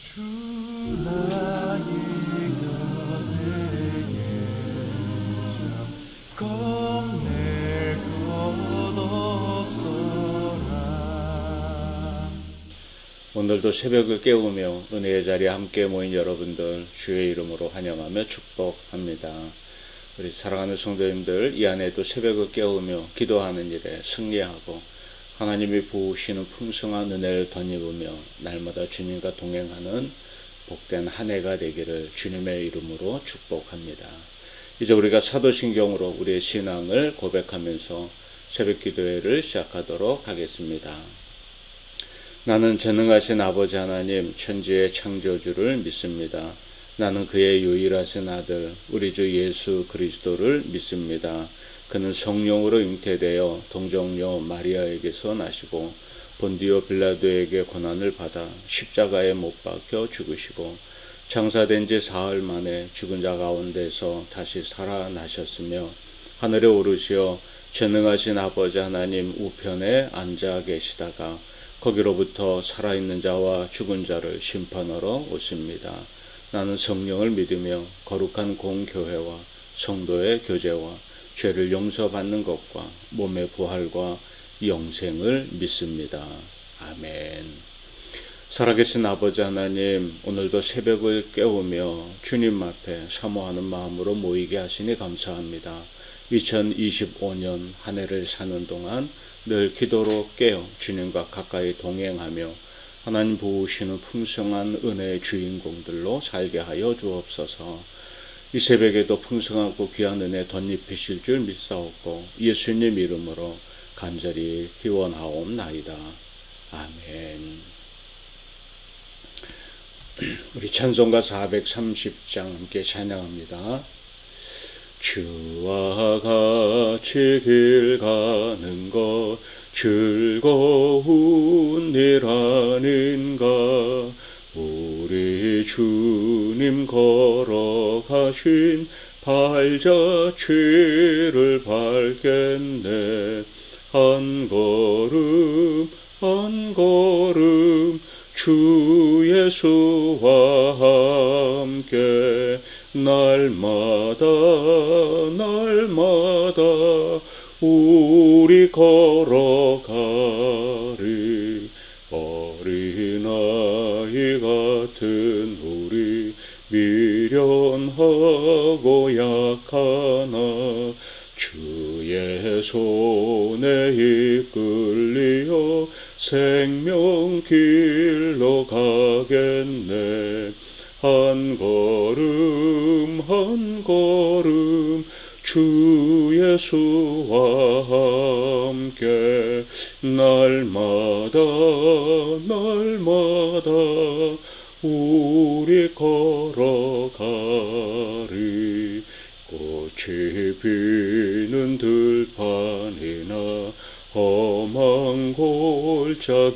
주 나의 곁에 계셔 겁낼 것 없어라. 오늘도 새벽을 깨우며 은혜의 자리에 함께 모인 여러분들 주의 이름으로 환영하며 축복합니다. 우리 사랑하는 성도님들, 이 안에도 새벽을 깨우며 기도하는 일에 승리하고 하나님이 부으시는 풍성한 은혜를 덧입으며 날마다 주님과 동행하는 복된 한 해가 되기를 주님의 이름으로 축복합니다. 이제 우리가 사도신경으로 우리의 신앙을 고백하면서 새벽 기도회를 시작하도록 하겠습니다. 나는 전능하신 아버지 하나님 천지의 창조주를 믿습니다. 나는 그의 유일하신 아들 우리 주 예수 그리스도를 믿습니다. 그는 성령으로 잉태되어 동정녀 마리아에게서 나시고 본디오 빌라도에게 고난을 받아 십자가에 못 박혀 죽으시고 장사된 지 사흘 만에 죽은 자 가운데서 다시 살아나셨으며 하늘에 오르시어 전능하신 아버지 하나님 우편에 앉아 계시다가 거기로부터 살아있는 자와 죽은 자를 심판하러 오십니다. 나는 성령을 믿으며 거룩한 공교회와 성도의 교제와 죄를 용서받는 것과 몸의 부활과 영생을 믿습니다. 아멘. 살아계신 아버지 하나님, 오늘도 새벽을 깨우며 주님 앞에 사모하는 마음으로 모이게 하시니 감사합니다. 2025년 한 해를 사는 동안 늘 기도로 깨어 주님과 가까이 동행하며 하나님 부으시는 풍성한 은혜의 주인공들로 살게 하여 주옵소서. 이 새벽에도 풍성하고 귀한 은혜 덧입히실 줄 믿사옵고 예수님 이름으로 간절히 기원하옵나이다. 아멘. 우리 찬송가 430장 함께 찬양합니다. 주와 같이 길 가는 것 즐거운 일 아닌가. 우리 주님 걸어가신 발자취를 밟겠네. 한 걸음 한 걸음 주 예수와 함께 날마다 날마다 우리 걸어가리. 어린아이 같은 우리 미련하고 약하나 주의 손에 이끌리어 생명길로 가겠네. 한 걸음 한 걸음 주 예수와 함께 날마다 날마다 우리 걸어가리. 꽃이 피는 들판이나 험한 골짜기라도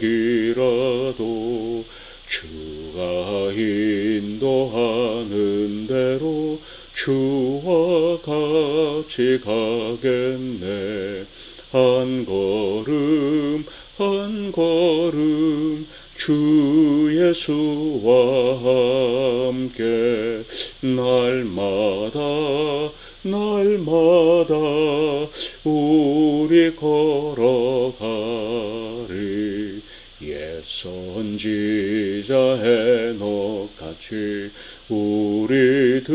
주가 인도하는 대로 주와 같이 가겠네. 한 걸음 한 걸음 주 예수와 함께 날마다 날마다 우리 걸어가리. 옛 선지자 해녹같이 우리들도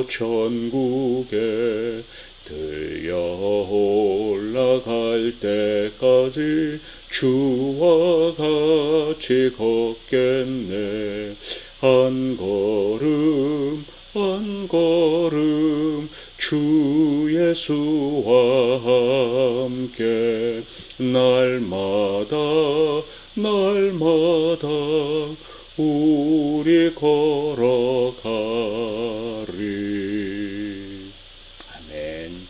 천국에 들려 올라갈 때까지 주와 같이 걷겠네. 한 걸음 한 걸음 주 예수와 함께 날마다 날마다 우리 걸어가리. 아멘.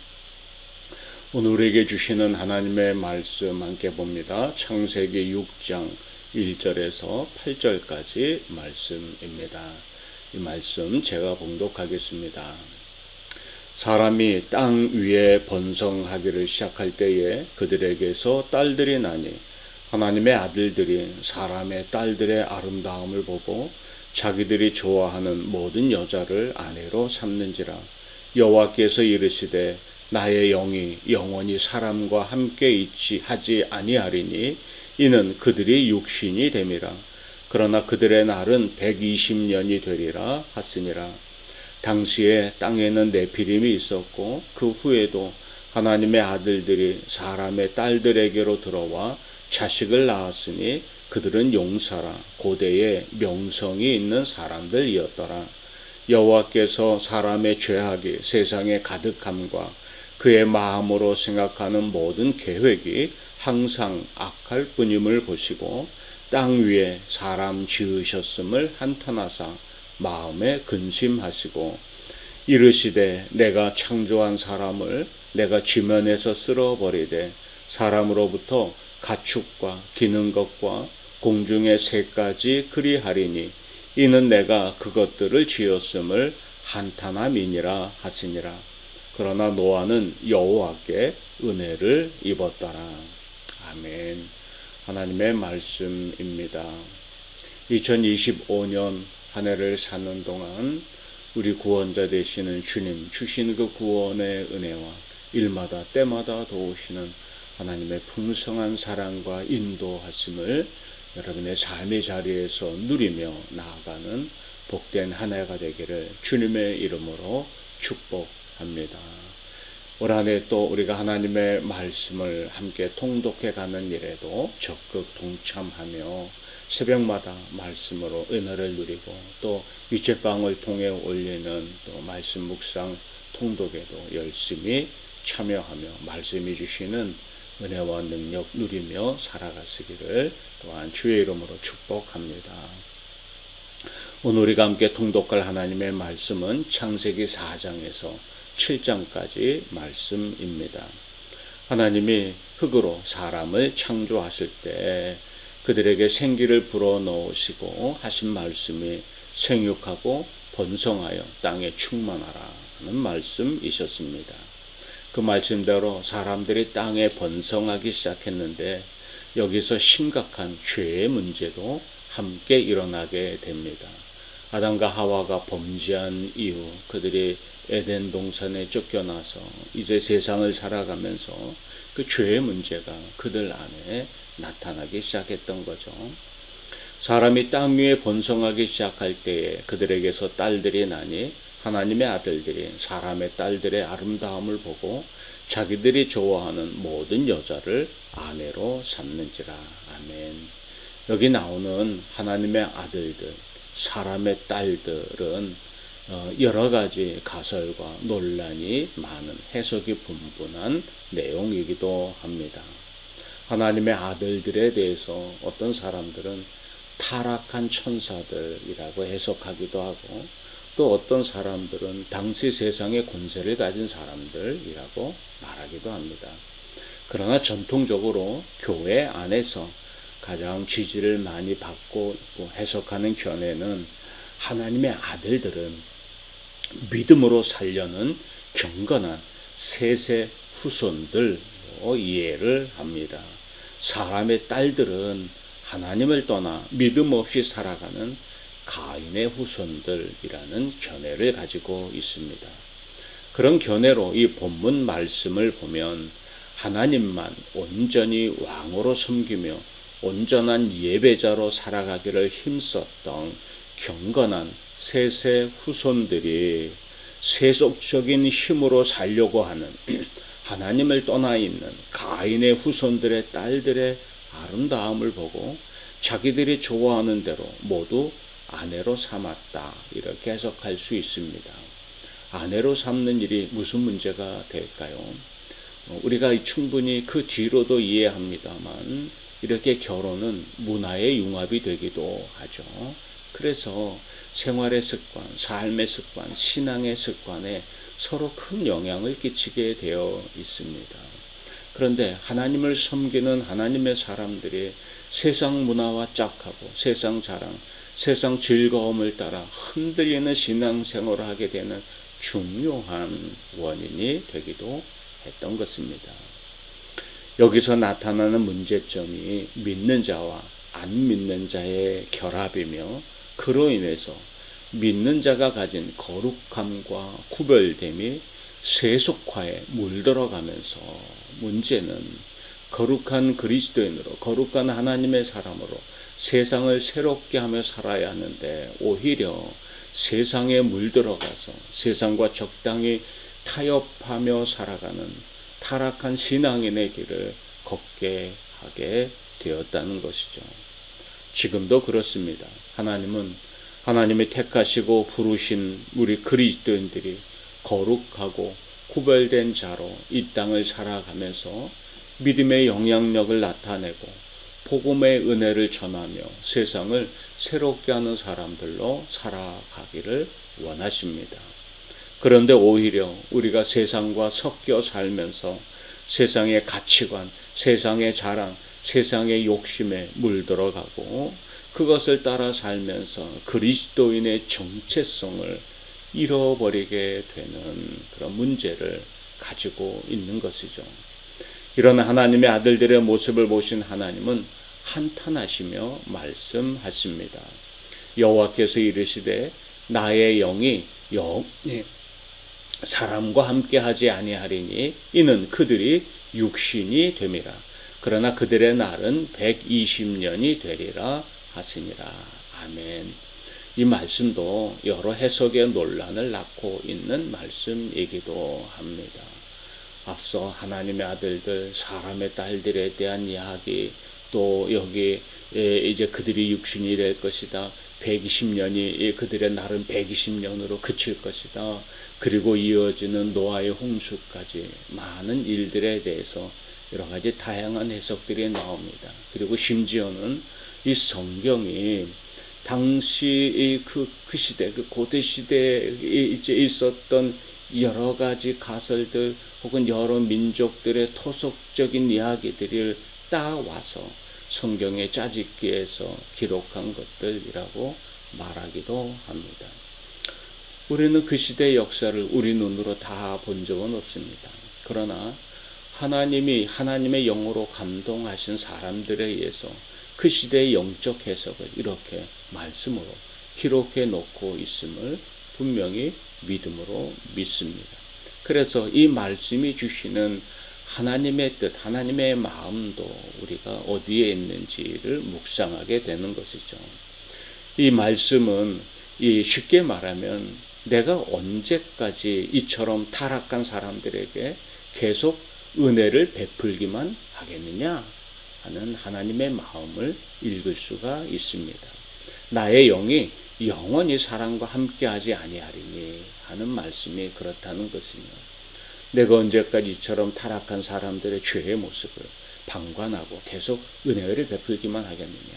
오늘 우리에게 주시는 하나님의 말씀 함께 봅니다. 창세기 6장 1절에서 8절까지 말씀입니다. 이 말씀 제가 봉독하겠습니다. 사람이 땅 위에 번성하기를 시작할 때에 그들에게서 딸들이 나니 하나님의 아들들이 사람의 딸들의 아름다움을 보고 자기들이 좋아하는 모든 여자를 아내로 삼는지라. 여호와께서 이르시되 나의 영이 영원히 사람과 함께 있지 하지 아니하리니 이는 그들이 육신이 됨이라. 그러나 그들의 날은 120년이 되리라 하시니라. 당시에 땅에는 네피림이 있었고 그 후에도 하나님의 아들들이 사람의 딸들에게로 들어와 자식을 낳았으니 그들은 용사라 고대에 명성이 있는 사람들이었더라. 여호와께서 사람의 죄악이 세상에 가득함과 그의 마음으로 생각하는 모든 계획이 항상 악할 뿐임을 보시고 땅 위에 사람 지으셨음을 한탄하사 마음에 근심하시고 이르시되 내가 창조한 사람을 내가 지면에서 쓸어버리되 사람으로부터 가축과 기는 것과 공중의 새까지 그리하리니 이는 내가 그것들을 지었음을 한탄함이니라 하시니라. 그러나 노아는 여호와께 은혜를 입었더라. 아멘. 하나님의 말씀입니다. 2025년 한 해를 사는 동안 우리 구원자 되시는 주님 주신 그 구원의 은혜와 일마다 때마다 도우시는 하나님의 풍성한 사랑과 인도하심을 여러분의 삶의 자리에서 누리며 나아가는 복된 한 해가 되기를 주님의 이름으로 축복합니다. 올 한 해 또 우리가 하나님의 말씀을 함께 통독해 가는 일에도 적극 동참하며 새벽마다 말씀으로 은혜를 누리고 또 유채방을 통해 올리는 또 말씀 묵상 통독에도 열심히 참여하며 말씀이 주시는 은혜와 능력 누리며 살아가시기를 또한 주의 이름으로 축복합니다. 오늘 우리가 함께 통독할 하나님의 말씀은 창세기 4장에서 7장까지 말씀입니다. 하나님이 흙으로 사람을 창조하실 때 그들에게 생기를 불어넣으시고 하신 말씀이 생육하고 번성하여 땅에 충만하라 하는 말씀이셨습니다. 그 말씀대로 사람들이 땅에 번성하기 시작했는데 여기서 심각한 죄의 문제도 함께 일어나게 됩니다. 아담과 하와가 범죄한 이후 그들이 에덴 동산에 쫓겨나서 이제 세상을 살아가면서 그 죄의 문제가 그들 안에 나타나기 시작했던 거죠. 사람이 땅 위에 번성하기 시작할 때에 그들에게서 딸들이 나니 하나님의 아들들이 사람의 딸들의 아름다움을 보고 자기들이 좋아하는 모든 여자를 아내로 삼는지라. 아멘. 여기 나오는 하나님의 아들들, 사람의 딸들은 여러 가지 가설과 논란이 많은 해석이 분분한 내용이기도 합니다. 하나님의 아들들에 대해서 어떤 사람들은 타락한 천사들이라고 해석하기도 하고 또 어떤 사람들은 당시 세상의 권세를 가진 사람들이라고 말하기도 합니다. 그러나 전통적으로 교회 안에서 가장 지지를 많이 받고 있고 해석하는 견해는 하나님의 아들들은 믿음으로 살려는 경건한 셋의 후손들로 이해를 합니다. 사람의 딸들은 하나님을 떠나 믿음 없이 살아가는 가인의 후손들이라는 견해를 가지고 있습니다. 그런 견해로 이 본문 말씀을 보면 하나님만 온전히 왕으로 섬기며 온전한 예배자로 살아가기를 힘썼던 경건한 셋의 후손들이 세속적인 힘으로 살려고 하는 하나님을 떠나 있는 가인의 후손들의 딸들의 아름다움을 보고 자기들이 좋아하는 대로 모두 아내로 삼았다, 이렇게 해석할 수 있습니다. 아내로 삼는 일이 무슨 문제가 될까요? 우리가 충분히 그 뒤로도 이해합니다만 이렇게 결혼은 문화의 융합이 되기도 하죠. 그래서 생활의 습관, 삶의 습관, 신앙의 습관에 서로 큰 영향을 끼치게 되어 있습니다. 그런데 하나님을 섬기는 하나님의 사람들이 세상 문화와 짝하고 세상 자랑, 세상 즐거움을 따라 흔들리는 신앙생활을 하게 되는 중요한 원인이 되기도 했던 것입니다. 여기서 나타나는 문제점이 믿는 자와 안 믿는 자의 결합이며, 그로 인해서 믿는 자가 가진 거룩함과 구별됨이 세속화에 물들어가면서 문제는 거룩한 그리스도인으로, 거룩한 하나님의 사람으로 세상을 새롭게 하며 살아야 하는데, 오히려 세상에 물들어가서 세상과 적당히 타협하며 살아가는 타락한 신앙인의 길을 걷게 하게 되었다는 것이죠. 지금도 그렇습니다. 하나님은 하나님이 택하시고 부르신 우리 그리스도인들이 거룩하고 구별된 자로 이 땅을 살아가면서 믿음의 영향력을 나타내고 복음의 은혜를 전하며 세상을 새롭게 하는 사람들로 살아가기를 원하십니다. 그런데 오히려 우리가 세상과 섞여 살면서 세상의 가치관, 세상의 자랑, 세상의 욕심에 물들어가고 그것을 따라 살면서 그리스도인의 정체성을 잃어버리게 되는 그런 문제를 가지고 있는 것이죠. 이런 하나님의 아들들의 모습을 보신 하나님은 한탄하시며 말씀하십니다. 여호와께서 이르시되 나의 영이 사람과 함께 하지 아니하리니 이는 그들이 육신이 됨이라. 그러나 그들의 날은 120년이 되리라 하시니라. 아멘. 이 말씀도 여러 해석의 논란을 낳고 있는 말씀이기도 합니다. 앞서 하나님의 아들들, 사람의 딸들에 대한 이야기, 또 여기 이제 그들이 육신이 될 것이다. 120년이 그들의 날은 120년으로 그칠 것이다. 그리고 이어지는 노아의 홍수까지 많은 일들에 대해서 여러 가지 다양한 해석들이 나옵니다. 그리고 심지어는 이 성경이 당시 그 시대, 그 고대 시대에 이제 있었던 여러 가지 가설들 혹은 여러 민족들의 토속적인 이야기들을 따와서 성경의 짜집기에서 기록한 것들이라고 말하기도 합니다. 우리는 그 시대의 역사를 우리 눈으로 다 본 적은 없습니다. 그러나 하나님이 하나님의 영으로 감동하신 사람들에 의해서 그 시대의 영적 해석을 이렇게 말씀으로 기록해 놓고 있음을 분명히 믿음으로 믿습니다. 그래서 이 말씀이 주시는 하나님의 뜻, 하나님의 마음도 우리가 어디에 있는지를 묵상하게 되는 것이죠. 이 말씀은 쉽게 말하면 내가 언제까지 이처럼 타락한 사람들에게 계속 은혜를 베풀기만 하겠느냐 하는 하나님의 마음을 읽을 수가 있습니다. 나의 영이 영원히 사람과 함께하지 아니하리니 하는 말씀이 그렇다는 것이며, 내가 언제까지 이처럼 타락한 사람들의 죄의 모습을 방관하고 계속 은혜를 베풀기만 하겠느냐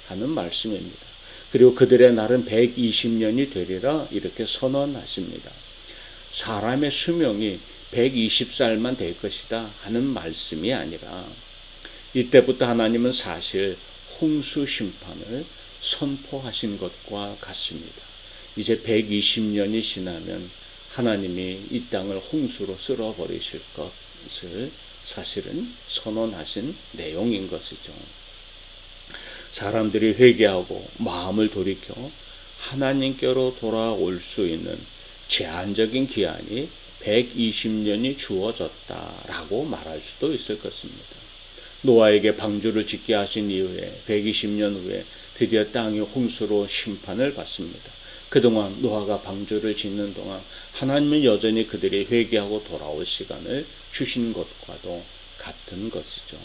하는 말씀입니다. 그리고 그들의 날은 120년이 되리라 이렇게 선언하십니다. 사람의 수명이 120살만 될 것이다 하는 말씀이 아니라 이때부터 하나님은 사실 홍수 심판을 선포하신 것과 같습니다. 이제 120년이 지나면 하나님이 이 땅을 홍수로 쓸어버리실 것을 사실은 선언하신 내용인 것이죠. 사람들이 회개하고 마음을 돌이켜 하나님께로 돌아올 수 있는 제한적인 기한이 120년이 주어졌다라고 말할 수도 있을 것입니다. 노아에게 방주를 짓게 하신 이후에 120년 후에 드디어 땅이 홍수로 심판을 받습니다. 그동안 노아가 방주를 짓는 동안 하나님은 여전히 그들이 회개하고 돌아올 시간을 주신 것과도 같은 것이죠.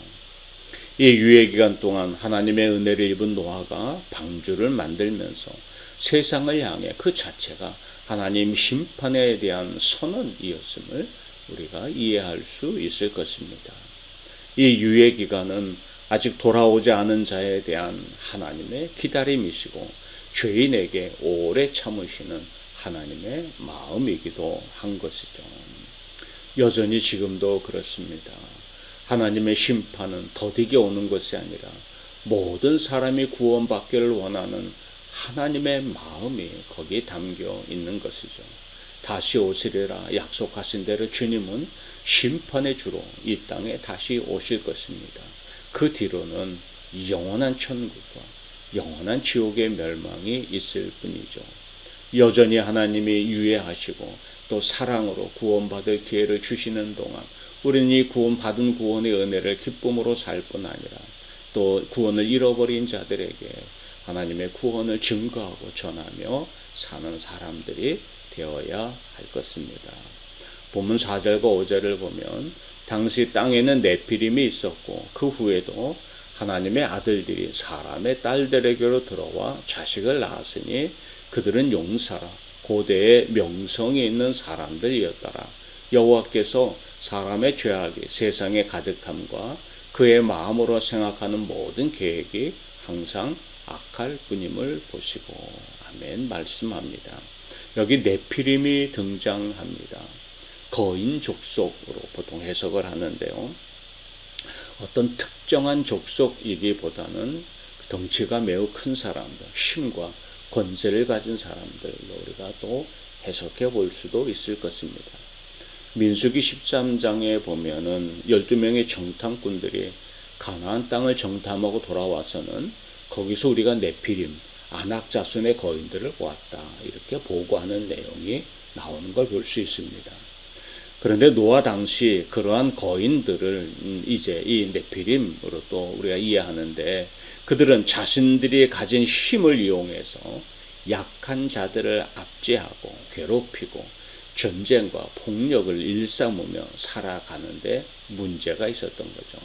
이 유예기간 동안 하나님의 은혜를 입은 노아가 방주를 만들면서 세상을 향해 그 자체가 하나님 심판에 대한 선언이었음을 우리가 이해할 수 있을 것입니다. 이 유예기간은 아직 돌아오지 않은 자에 대한 하나님의 기다림이시고 죄인에게 오래 참으시는 하나님의 마음이기도 한 것이죠. 여전히 지금도 그렇습니다. 하나님의 심판은 더디게 오는 것이 아니라 모든 사람이 구원받기를 원하는 하나님의 마음이 거기에 담겨 있는 것이죠. 다시 오시리라 약속하신 대로 주님은 심판의 주로 이 땅에 다시 오실 것입니다. 그 뒤로는 영원한 천국과 영원한 지옥의 멸망이 있을 뿐이죠. 여전히 하나님이 유예하시고 또 사랑으로 구원받을 기회를 주시는 동안 우리는 이 구원받은 구원의 은혜를 기쁨으로 살 뿐 아니라 또 구원을 잃어버린 자들에게 하나님의 구원을 증거하고 전하며 사는 사람들이 되어야 할 것입니다. 본문 4절과 5절을 보면 당시 땅에는 네피림이 있었고 그 후에도 하나님의 아들들이 사람의 딸들에게로 들어와 자식을 낳았으니 그들은 용사라 고대의 명성이 있는 사람들이었더라. 여호와께서 사람의 죄악이 세상에 가득함과 그의 마음으로 생각하는 모든 계획이 항상 악할 뿐임을 보시고 아멘 말씀합니다. 여기 네피림이 등장합니다. 거인 족속으로 보통 해석을 하는데요. 어떤 특정한 족속이기보다는 덩치가 매우 큰 사람들, 힘과 권세를 가진 사람들로 우리가 또 해석해 볼 수도 있을 것입니다. 민수기 13장에 보면은 12명의 정탐꾼들이 가나안 땅을 정탐하고 돌아와서는 거기서 우리가 네피림, 아낙 자손의 거인들을 보았다. 이렇게 보고하는 내용이 나오는 걸 볼 수 있습니다. 그런데 노아 당시 그러한 거인들을 이제 이 네피림으로 또 우리가 이해하는데 그들은 자신들이 가진 힘을 이용해서 약한 자들을 압제하고 괴롭히고 전쟁과 폭력을 일삼으며 살아가는데 문제가 있었던 거죠.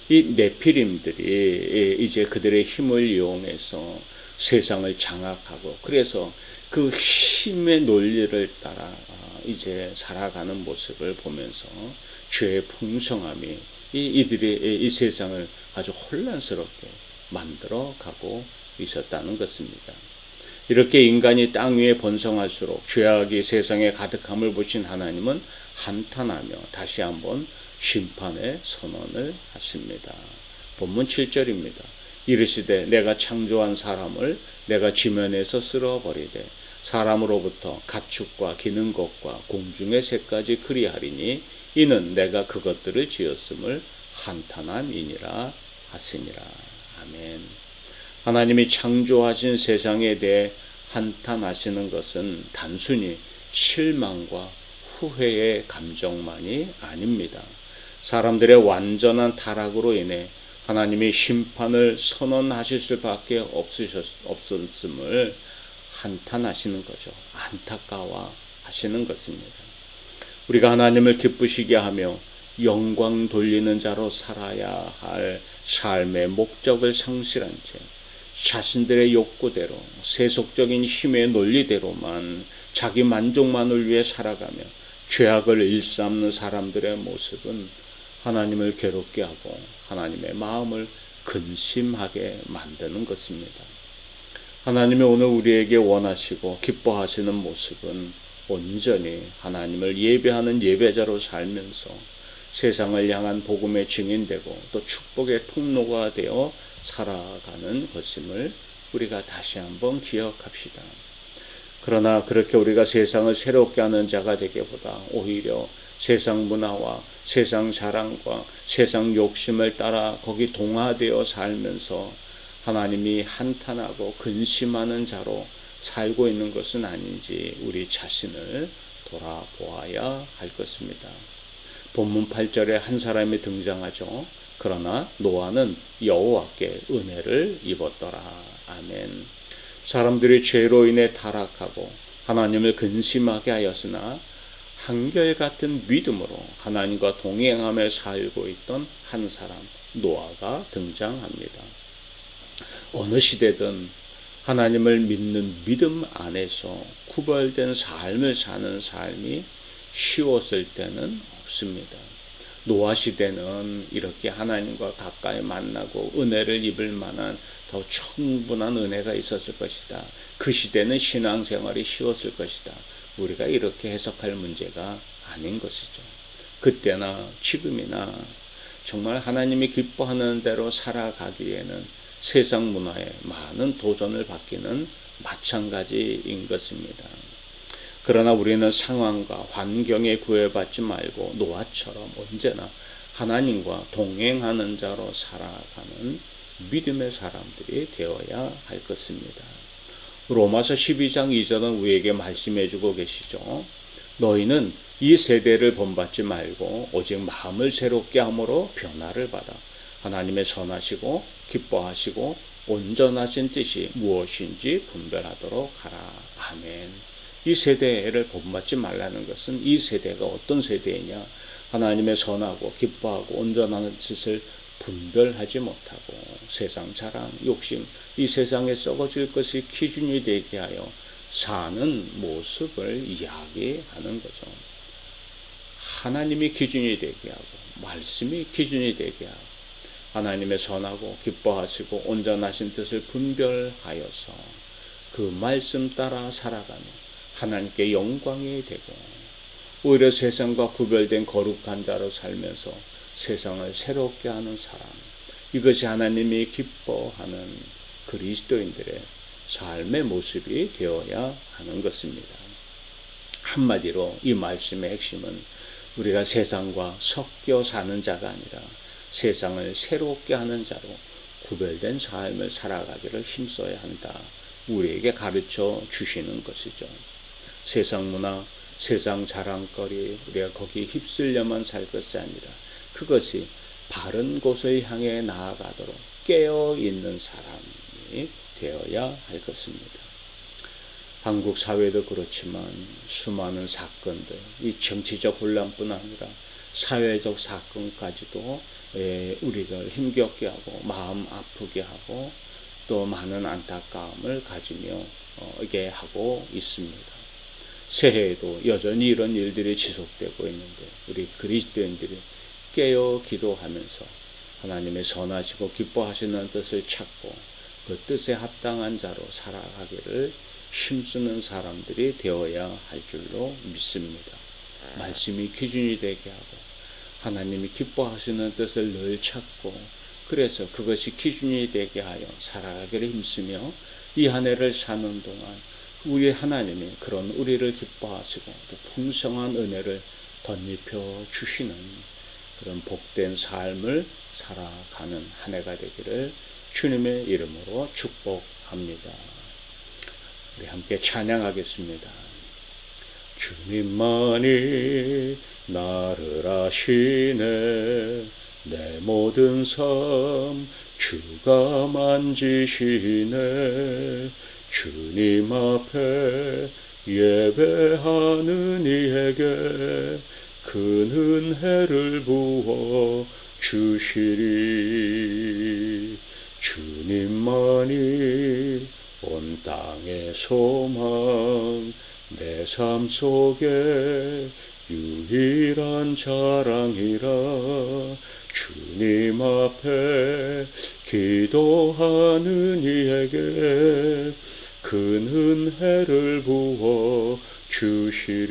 이 네피림들이 이제 그들의 힘을 이용해서 세상을 장악하고 그래서 그 힘의 논리를 따라 이제 살아가는 모습을 보면서 죄의 풍성함이 이들이 이 세상을 아주 혼란스럽게 만들어 가고 있었다는 것입니다. 이렇게 인간이 땅 위에 번성할수록 죄악이 세상에 가득함을 보신 하나님은 한탄하며 다시 한번 심판의 선언을 하십니다. 본문 7절입니다. 이르시되 내가 창조한 사람을 내가 지면에서 쓸어버리되 사람으로부터 가축과 기는 것과 공중의 새까지 그리하리니 이는 내가 그것들을 지었음을 한탄함이니라 하시니라. 아멘. 하나님이 창조하신 세상에 대해 한탄하시는 것은 단순히 실망과 후회의 감정만이 아닙니다. 사람들의 완전한 타락으로 인해 하나님이 심판을 선언하실 수밖에 없었음을 한탄하시는 거죠. 안타까워 하시는 것입니다. 우리가 하나님을 기쁘시게 하며 영광 돌리는 자로 살아야 할 삶의 목적을 상실한 채 자신들의 욕구대로 세속적인 힘의 논리대로만 자기 만족만을 위해 살아가며 죄악을 일삼는 사람들의 모습은 하나님을 괴롭게 하고 하나님의 마음을 근심하게 만드는 것입니다. 하나님이 오늘 우리에게 원하시고 기뻐하시는 모습은 온전히 하나님을 예배하는 예배자로 살면서 세상을 향한 복음의 증인되고 또 축복의 통로가 되어 살아가는 것임을 우리가 다시 한번 기억합시다. 그러나 그렇게 우리가 세상을 새롭게 하는 자가 되기보다 오히려 세상 문화와 세상 자랑과 세상 욕심을 따라 거기 동화되어 살면서 하나님이 한탄하고 근심하는 자로 살고 있는 것은 아닌지 우리 자신을 돌아보아야 할 것입니다. 본문 8절에 한 사람이 등장하죠. 그러나 노아는 여호와께 은혜를 입었더라. 아멘. 사람들이 죄로 인해 타락하고 하나님을 근심하게 하였으나 한결같은 믿음으로 하나님과 동행하며 살고 있던 한 사람 노아가 등장합니다. 어느 시대든 하나님을 믿는 믿음 안에서 구별된 삶을 사는 삶이 쉬웠을 때는 없습니다. 노아 시대는 이렇게 하나님과 가까이 만나고 은혜를 입을 만한 더 충분한 은혜가 있었을 것이다. 그 시대는 신앙생활이 쉬웠을 것이다. 우리가 이렇게 해석할 문제가 아닌 것이죠. 그때나 지금이나 정말 하나님이 기뻐하는 대로 살아가기에는 세상 문화에 많은 도전을 받기는 마찬가지인 것입니다. 그러나 우리는 상황과 환경에 구애받지 말고 노아처럼 언제나 하나님과 동행하는 자로 살아가는 믿음의 사람들이 되어야 할 것입니다. 로마서 12장 2절은 우리에게 말씀해 주고 계시죠. 너희는 이 세대를 본받지 말고 오직 마음을 새롭게 함으로 변화를 받아 하나님의 선하시고 기뻐하시고 온전하신 뜻이 무엇인지 분별하도록 하라. 아멘. 이 세대를 본받지 말라는 것은 이 세대가 어떤 세대이냐, 하나님의 선하고 기뻐하고 온전한 뜻을 분별하지 못하고 세상 자랑, 욕심, 이 세상에 썩어질 것이 기준이 되게 하여 사는 모습을 이야기하는 거죠. 하나님이 기준이 되게 하고 말씀이 기준이 되게 하고 하나님의 선하고 기뻐하시고 온전하신 뜻을 분별하여서 그 말씀 따라 살아가며 하나님께 영광이 되고 오히려 세상과 구별된 거룩한 자로 살면서 세상을 새롭게 하는 사람, 이것이 하나님이 기뻐하는 그리스도인들의 삶의 모습이 되어야 하는 것입니다. 한마디로 이 말씀의 핵심은 우리가 세상과 섞여 사는 자가 아니라 세상을 새롭게 하는 자로 구별된 삶을 살아가기를 힘써야 한다, 우리에게 가르쳐 주시는 것이죠. 세상 문화, 세상 자랑거리, 우리가 거기에 휩쓸려만 살 것이 아니라 그것이 바른 곳을 향해 나아가도록 깨어있는 사람이 되어야 할 것입니다. 한국 사회도 그렇지만 수많은 사건들, 이 정치적 혼란뿐 아니라 사회적 사건까지도 우리를 힘겹게 하고 마음 아프게 하고 또 많은 안타까움을 가지며 이게 하고 있습니다. 새해에도 여전히 이런 일들이 지속되고 있는데 우리 그리스도인들이 깨어 기도하면서 하나님의 선하시고 기뻐하시는 뜻을 찾고 그 뜻에 합당한 자로 살아가기를 힘쓰는 사람들이 되어야 할 줄로 믿습니다. 말씀이 기준이 되게 하고 하나님이 기뻐하시는 뜻을 늘 찾고 그래서 그것이 기준이 되게 하여 살아가기를 힘쓰며 이 한 해를 사는 동안 우리 하나님이 그런 우리를 기뻐하시고 또 풍성한 은혜를 덧입혀 주시는 그런 복된 삶을 살아가는 한 해가 되기를 주님의 이름으로 축복합니다. 우리 함께 찬양하겠습니다. 주님만이 나를 아시네, 내 모든 삶 주가 만지시네. 주님 앞에 예배하는 이에게 큰 은혜를 부어 주시리. 주님만이 온 땅의 소망, 내 삶 속에 유일한 자랑이라. 주님 앞에 기도하는 이에게 큰 은혜를 부어 주시리.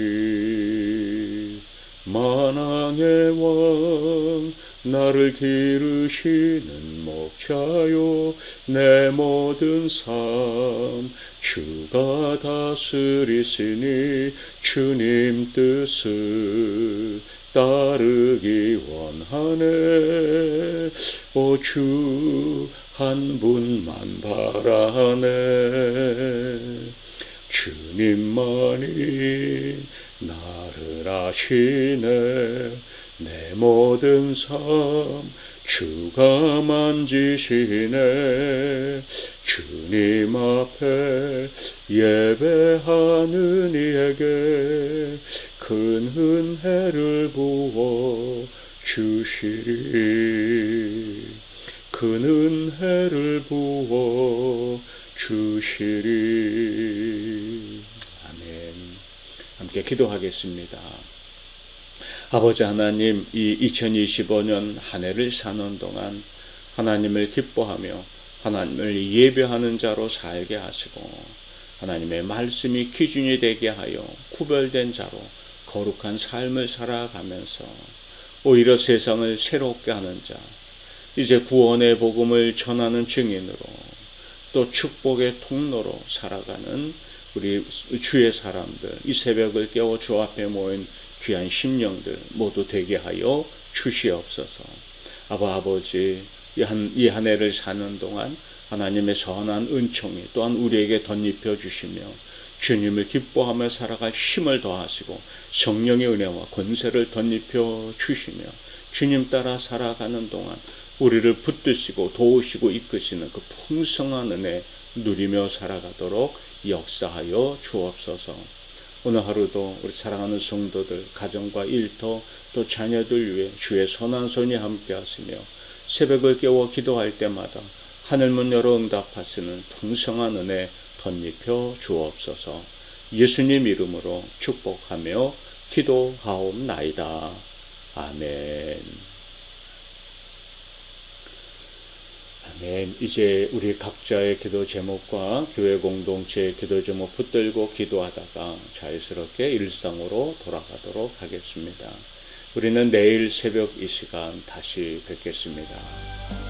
만왕의 왕 나를 기르시는 목자요, 내 모든 삶 주가 다스리시니 주님 뜻을 따르기 원하네. 오 주 한 분만 바라네. 주님만이 나를 아시네, 내 모든 삶 주가 만지시네. 주님 앞에 예배하는 이에게 큰 은혜를 부어 주시리. 큰 은혜를 부어 주시리. 아멘. 함께 기도하겠습니다. 아버지 하나님, 이 2025년 한 해를 사는 동안 하나님을 기뻐하며 하나님을 예배하는 자로 살게 하시고 하나님의 말씀이 기준이 되게 하여 구별된 자로 거룩한 삶을 살아가면서 오히려 세상을 새롭게 하는 자, 이제 구원의 복음을 전하는 증인으로 또 축복의 통로로 살아가는 우리 주의 사람들, 이 새벽을 깨워 주 앞에 모인 귀한 심령들 모두 되게 하여 주시옵소서. 아버지, 이 한 해를 사는 동안 하나님의 선한 은총이 또한 우리에게 덧입혀 주시며 주님을 기뻐하며 살아갈 힘을 더하시고 성령의 은혜와 권세를 덧입혀 주시며 주님 따라 살아가는 동안 우리를 붙드시고 도우시고 이끄시는 그 풍성한 은혜 누리며 살아가도록 역사하여 주옵소서. 오늘 하루도 우리 사랑하는 성도들 가정과 일터 또 자녀들 위해 주의 선한 손이 함께 하시며 새벽을 깨워 기도할 때마다 하늘문 열어 응답하시는 풍성한 은혜 덧입혀 주옵소서. 예수님 이름으로 축복하며 기도하옵나이다. 아멘. 아멘. 이제 우리 각자의 기도 제목과 교회 공동체의 기도 제목 붙들고 기도하다가 자유스럽게 일상으로 돌아가도록 하겠습니다. 우리는 내일 새벽 이 시간 다시 뵙겠습니다.